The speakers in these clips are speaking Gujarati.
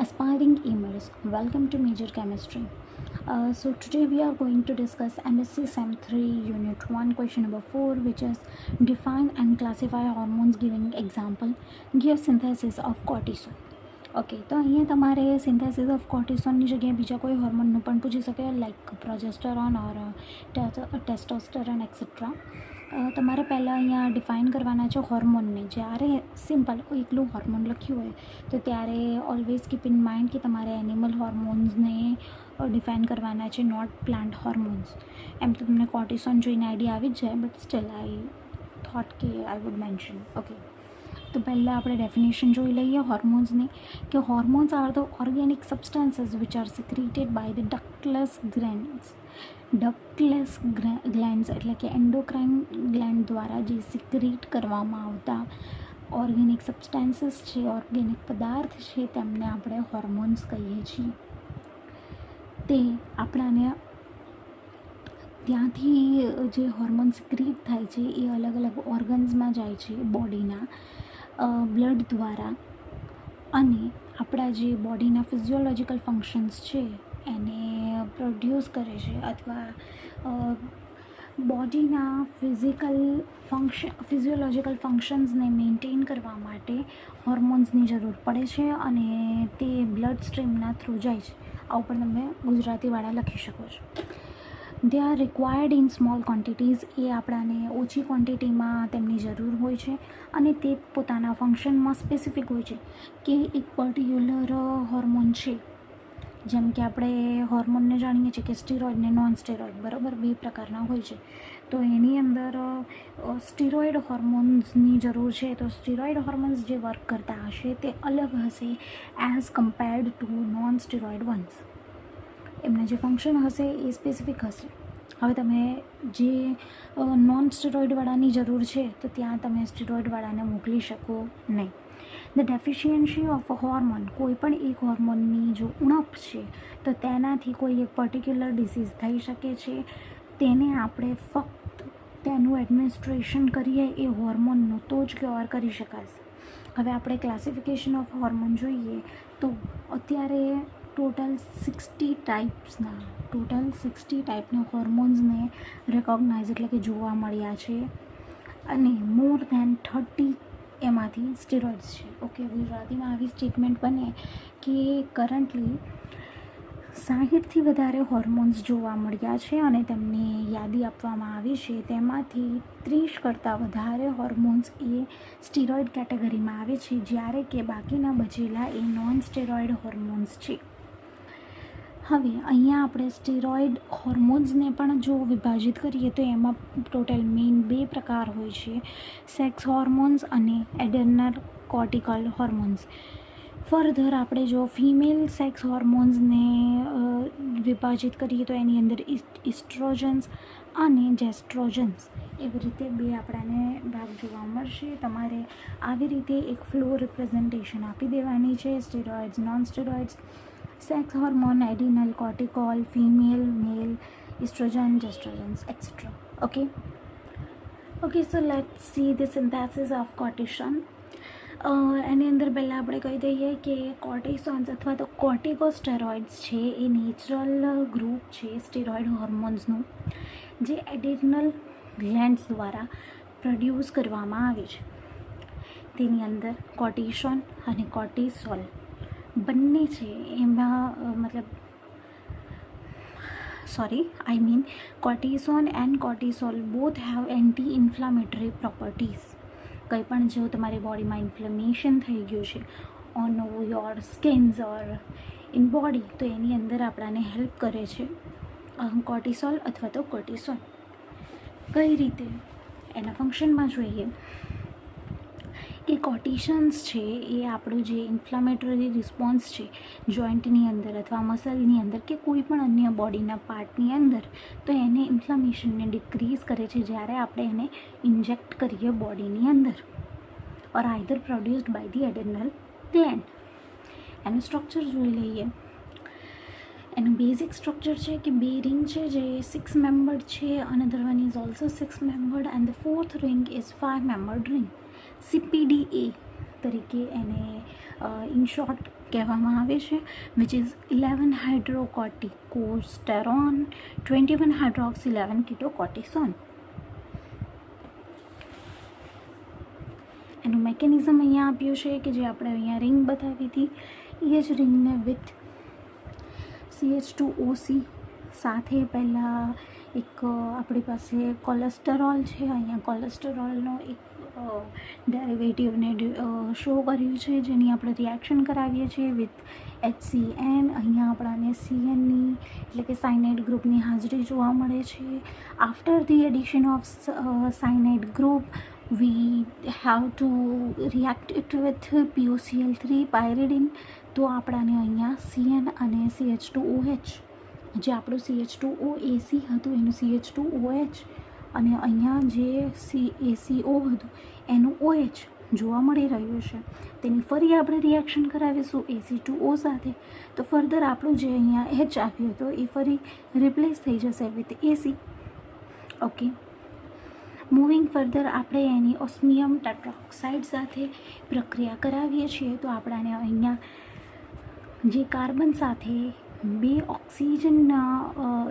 Aspiring emails, welcome to Major Chemistry. So today we are going to discuss MSc Sem 3 Unit 1 question number 4, which is define and classify hormones giving example, give synthesis of cortisol. Okay, તો અહીંયા તમારે સિન્થેસિસ ઓફ કોર્ટિસોનની જગ્યાએ બીજા કોઈ હોર્મોનનું પણ પૂછી શકે, લાઈક પ્રોજેસ્ટેરોન ઓર ટેસ્ટોસ્ટેરોન એક્સેટ્રા. તમારે પહેલાં અહીંયા ડિફાઇન કરવાના છે હોર્મોનને. જ્યારે સિમ્પલ એકલું હોર્મોન લખ્યું હોય તો ત્યારે ઓલવેઝ કીપ ઇન માઇન્ડ કે તમારે એનિમલ હોર્મોન્સને ડિફાઇન કરવાના છે, નોટ પ્લાન્ટ હોર્મોન્સ. એમ તો તમને કોર્ટિસોન જોઈને આઈડિયા આવી જ જાય, બટ સ્ટીલ આઈ થોટ કે આઈ વુડ મેન્શન. ઓકે, તો પહેલાં આપણે ડેફિનેશન જોઈ લઈએ હોર્મોન્સની, કે hormones are the organic substances which are secreted by the ductless glands એટલે કે એન્ડોક્રાઇન ગ્લેન્ડ દ્વારા જે સિક્રેટ કરવામાં આવતા ઓર્ગેનિક સબસ્ટન્સીસ છે, ઓર્ગેનિક પદાર્થ છે, તેમને આપણે હોર્મોન્સ કહીએ છીએ. તે આપણાને ત્યાંથી જે હોર્મોન સિક્રેટ થાય છે એ અલગ અલગ ઓર્ગન્સમાં જાય છે બોડીના બ્લડ દ્વારા, અને આપણા જે બોડીના ફિઝિયોલોજિકલ ફંક્શન્સ છે એને પ્રોડ્યુસ કરે છે, અથવા બોડીના ફિઝિયોલોજિકલ ફંક્શન્સને મેન્ટેન કરવા માટે હોર્મોન્સની જરૂર પડે છે, અને તે બ્લડ સ્ટ્રીમના થ્રુ જાય છે. આ ઉપર તમે ગુજરાતીવાળા લખી શકો છો. They are required in small quantities, એ આપણાને ઓછી ક્વોન્ટિટીમાં તેમની જરૂર હોય છે, અને તે પોતાના ફંક્શનમાં સ્પેસિફિક હોય છે કે એક પર્ટિક્યુલર હોર્મોન છે. જેમ કે આપણે હોર્મોનને જાણીએ છીએ કે સ્ટીરોઇડ ને નોન સ્ટીરોઇડ, બરાબર, બે પ્રકારના હોય છે. તો એની અંદર સ્ટીરોઇડ હોર્મોન્સની જરૂર છે, તો સ્ટીરોઇડ હોર્મોન્સ જે વર્ક કરતા હશે તે અલગ હશે as compared to non steroid once. એમના જે ફંક્શન હશે એ સ્પેસિફિક હશે. હવે તમે જે નોન સ્ટીરોઇડવાળાની જરૂર છે તો ત્યાં તમે સ્ટીરોઇડવાળાને મોકલી શકો નહીં. The deficiency of a hormone, કોઈ પણ એક હોર્મોનની જો ઉણપ છે તો તેનાથી કોઈ એક પર્ટિક્યુલર ડિસીઝ થઈ શકે છે. તેને આપણે ફક્ત તેનું એડમિનિસ્ટ્રેશન કરીએ એ હોર્મોનનું તો જ ક્યોર કરી શકાશે. હવે આપણે ક્લાસિફિકેશન ઓફ હોર્મોન જોઈએ તો અત્યારે ટોટલ 60 ટાઈપના હોર્મોન્સને રેકોગ્નાઇઝ એટલે કે જોવા મળ્યા છે, અને મોર ધેન 30 એમાંથી સ્ટીરોઇડ્સ છે. ઓકે, ગુજરાતીમાં આવી સ્ટેટમેન્ટ બને કે કરન્ટલી 60થી વધારે હોર્મોન્સ જોવા મળ્યા છે અને તેમની યાદી આપવામાં આવી છે. તેમાંથી 30 કરતાં વધારે હોર્મોન્સ એ સ્ટીરોઇડ કેટેગરીમાં આવે છે, જ્યારે કે બાકીના બચેલા એ નોન સ્ટેરોઇડ હોર્મોન્સ છે. હવે અહીંયા આપણે સ્ટીરોઇડ હોર્મોન્સને પણ જો વિભાજિત કરીએ તો એમાં ટોટલ મેઇન 2 પ્રકાર હોય છે, સેક્સ હોર્મોન્સ અને એડર્નલ કોર્ટિકલ હોર્મોન્સ. ફર્ધર આપણે જો ફિમેલ સેક્સ હોર્મોન્સને વિભાજિત કરીએ તો એની અંદર ઇસ્ટ્રોજન્સ અને જેસ્ટ્રોજન્સ, એવી રીતે 2 આપણાને ભાગ જોવા મળશે. તમારે આવી રીતે એક ફ્લો રિપ્રેઝન્ટેશન આપી દેવાની છે: steroids, non steroids, sex hormone, adrenal, cortical, female, male, oestrogen, gestrogens, etcetera. Okay, so let's see the synthesis of cortisone. એની અંદર પહેલાં આપણે કહી દઈએ કે કોર્ટિસોન્સ અથવા તો કોર્ટિકોસ્ટેરોઇડ્સ છે એ નેચરલ ગ્રુપ છે સ્ટીરોઇડ હોર્મોન્સનું, જે એડિનલ ગ્લેન્ડ્સ દ્વારા પ્રોડ્યુસ કરવામાં આવે છે. તેની અંદર કોર્ટિસોન અને કોર્ટિસોલ બંને છે. એમાં cortisone and cortisol both have anti inflammatory properties. કંઈ પણ જો તમારી બોડીમાં ઇન્ફ્લેમેશન થઈ ગયું છે on your skins or in body, તો એની અંદર આપણાને હેલ્પ કરે છે કોર્ટિસોલ અથવા તો કોર્ટિસોન. કઈ રીતે એના ફંક્શનમાં જોઈએ કે કોર્ટિસોન્સ છે એ આપણું જે ઇન્ફ્લામેટરી રિસ્પોન્સ છે જોઈન્ટની અંદર અથવા મસલની અંદર કે કોઈ પણ અન્ય બોડીના પાર્ટની અંદર, તો એને ઇન્ફ્લામેશનને ડિક્રીઝ કરે છે જ્યારે આપણે એને ઇન્જેક્ટ કરીએ બોડીની અંદર, or either produced by the adrenal gland. એનું સ્ટ્રક્ચર જોઈ લઈએ. એનું બેઝિક સ્ટ્રક્ચર છે કે 2 રિંગ છે જે 6 મેમ્બર્ડ છે, another one is also 6 membered, and the 4th ring is 5 membered ring. CPDA તરીકે એને ઇન શોર્ટ કહેવામાં આવે છે, વિચ ઇઝ 11 હાઇડ્રોકોર્ટિકોસ્ટેરોન, 21 હાઇડ્રોક્સી 11 કીટોકોર્ટિસોન. એનું મેકેનિઝમ અહીંયા આપ્યું છે કે જે આપણે અહીંયા રિંગ બતાવી હતી એ જ રિંગને વિથ CH2OC સાથે પહેલાં એક આપણી પાસે કોલેસ્ટરોલ છે, અહીંયા કોલેસ્ટરોલનો એક ડેરિવેટિવને શો કર્યું છે જેની આપણે રિએક્શન કરાવીએ છીએ વિથ HCN. અહીંયા આપણાને CNની એટલે કે સાયનાઇડ ગ્રુપની હાજરી જોવા મળે છે. After the addition of cyanide group we have to react it with PuCl3 pyridine. તો આપણાને અહીંયા CN અને CH2OH, જે આપણું CH2OAC હતું એનું CH2OH અને અહીંયા જે CaCO હતું એનું OH જોવા મળી રહ્યું છે. તેની ફરી આપણે રિએક્શન કરાવીશું AC2O સાથે, તો ફર્ધર આપણું જે અહીંયા H આવ્યું હતું એ ફરી રિપ્લેસ થઈ જશે with AC. Okay, moving further આપણે એની ઓસ્મિયમ ટેટ્રાઓક્સાઇડ સાથે પ્રક્રિયા કરાવીએ છીએ તો આપણાને અહીંયા જે કાર્બન સાથે બે ઓક્સિજનના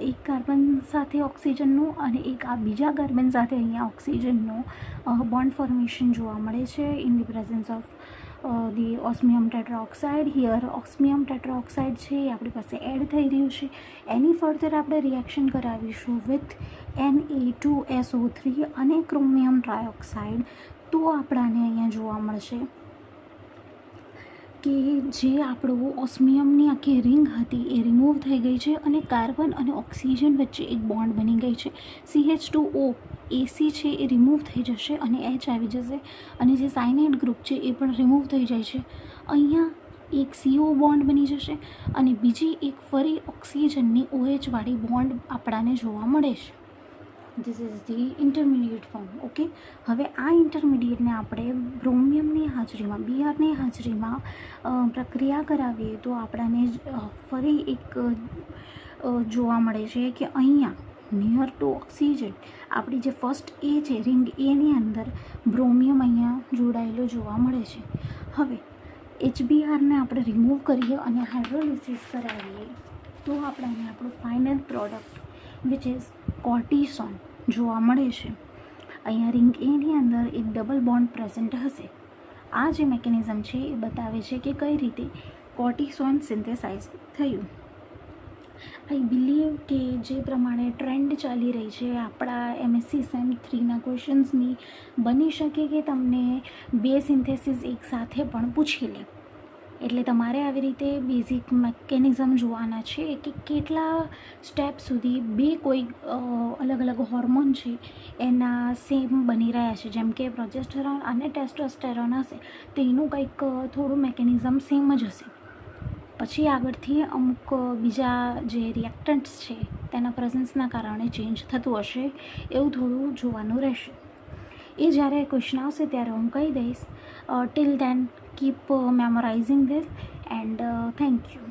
એક કાર્બન સાથે ઓક્સિજનનું અને એક આ બીજા કાર્બન સાથે અહીંયા ઓક્સિજનનું બોન્ડ ફોર્મેશન જોવા મળે છે in the presence of the osmium tetroxide. Here osmium tetroxide છે એ આપણી પાસે એડ થઈ રહ્યું છે. એની ફર્ધર આપણે રિએક્શન કરાવીશું વિથ Na2SO3 અને ક્રોમિયમ ટ્રાયોક્સાઇડ. તો આપણાને અહીંયા જોવા મળશે કે જે આપણું ઓસ્મિયમની આખી રિંગ હતી એ રિમૂવ થઈ ગઈ છે અને કાર્બન અને ઓક્સિજન વચ્ચે એક બોન્ડ બની ગઈ છે. CH2OAC છે એ રિમૂવ થઈ જશે અને H આવી જશે અને જે સાયનાઇડ ગ્રુપ છે એ પણ રિમૂવ થઈ જાય છે. અહીંયા એક CO બોન્ડ બની જશે અને બીજી એક ફરી ઓક્સિજનની OH વાળી બોન્ડ આપણાને જોવા મળે છે. This is the intermediate form. Okay, હવે આ ઇન્ટરમીડિયેટને આપણે બ્રોમિયમની હાજરીમાં BRની હાજરીમાં પ્રક્રિયા કરાવીએ તો આપણાને ફરી એક જોવા મળે છે કે અહીંયા નિયર ટુ ઓક્સિજન આપણી જે ફર્સ્ટ A છે રિંગ Aની અંદર બ્રોમિયમ અહીંયા જોડાયેલો જોવા મળે છે. હવે HBrને આપણે રિમૂવ કરીએ અને હાઇડ્રોલિસિસ કરાવીએ તો આપણાને આપણું final product which is cortisone જોવા મળે છે. અહીંયા રિંગ Aની અંદર એક ડબલ બોન્ડ પ્રેઝન્ટ હશે. આ જે મેકેનિઝમ છે એ બતાવે છે કે કઈ રીતે કોર્ટિસોન સિન્થેસાઇઝ થયું. આઈ બિલીવ કે જે પ્રમાણે ટ્રેન્ડ ચાલી રહી છે આપણા MSc સેમ 3ના ક્વેશ્ચન્સની બની શકે કે તમને બે સિન્થેસિસ એકસાથે પણ પૂછી લે. એટલે તમારે આવી રીતે બેઝિક મેકેનિઝમ જોવાના છે કે કેટલા સ્ટેપ સુધી બે કોઈ અલગ અલગ હોર્મોન છે એના સેમ બની રહ્યા છે. જેમ કે પ્રોજેસ્ટેરોન અને ટેસ્ટોસ્ટેરોન હશે તો એનું કંઈક થોડું મેકેનિઝમ સેમ જ હશે. પછી આગળથી અમુક બીજા જે રિએક્ટન્ટ્સ છે તેના પ્રેઝન્સના કારણે ચેન્જ થતું હશે, એવું થોડું જોવાનું રહેશે. એ જ્યારે ક્વેશ્ચન આવશે ત્યારે હું કહી દઈશ. Till then keep memorizing this and thank you.